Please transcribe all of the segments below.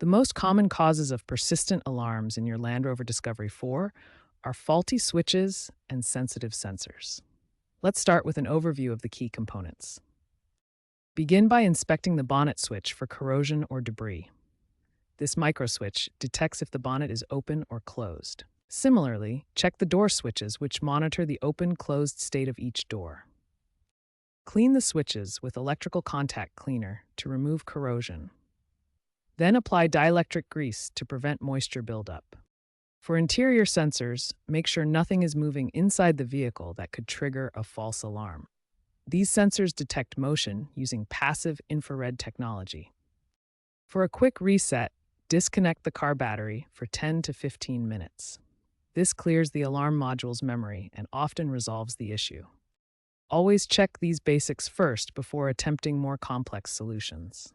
The most common causes of persistent alarms in your Land Rover Discovery 4 are faulty switches and sensitive sensors. Let's start with an overview of the key components. Begin by inspecting the bonnet switch for corrosion or debris. This microswitch detects if the bonnet is open or closed. Similarly, check the door switches, which monitor the open-closed state of each door. Clean the switches with electrical contact cleaner to remove corrosion. Then apply dielectric grease to prevent moisture buildup. For interior sensors, make sure nothing is moving inside the vehicle that could trigger a false alarm. These sensors detect motion using passive infrared technology. For a quick reset, disconnect the car battery for 10 to 15 minutes. This clears the alarm module's memory and often resolves the issue. Always check these basics first before attempting more complex solutions.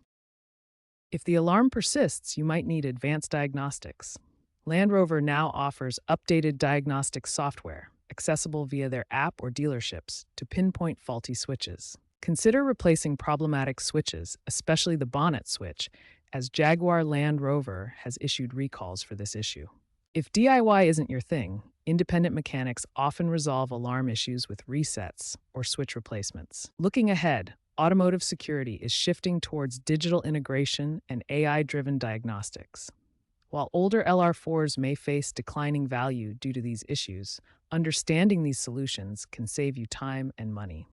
If the alarm persists, you might need advanced diagnostics. Land Rover now offers updated diagnostic software, accessible via their app or dealerships, to pinpoint faulty switches. Consider replacing problematic switches, especially the bonnet switch, as Jaguar Land Rover has issued recalls for this issue. If DIY isn't your thing, independent mechanics often resolve alarm issues with resets or switch replacements. Looking ahead, automotive security is shifting towards digital integration and AI-driven diagnostics. While older LR4s may face declining value due to these issues, understanding these solutions can save you time and money.